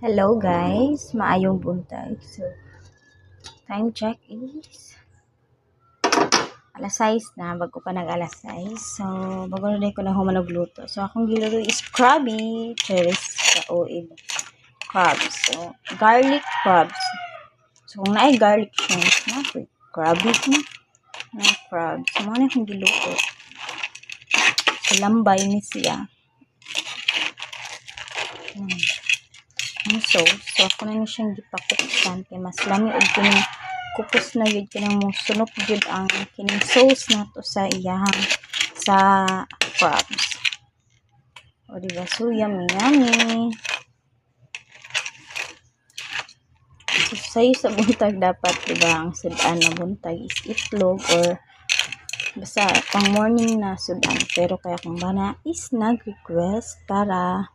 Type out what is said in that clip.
Hello guys, maayong buntag. So, time check is alas 6 na, bago pa nag alas 6. So, bago na din ko na humanagluto. So, akong giluto is crabby, cherries sa oil. Crabs. So, garlic crabs. So, kung naay garlic shrimp, na crabby na crabs. So, mga na akong giluto. So, lambay ni siya. So ako na ni siyang gipakuksan kay mas lami og kining kupos na yun kinang mo sunok yun ang kining sauce na to sa iyahang sa crabs. O diba? So yummy. So sa'yo sa buntag dapat diba ang sudan na buntag is itlog or basta pang morning na sudan. Pero kaya kung bana is nag-request para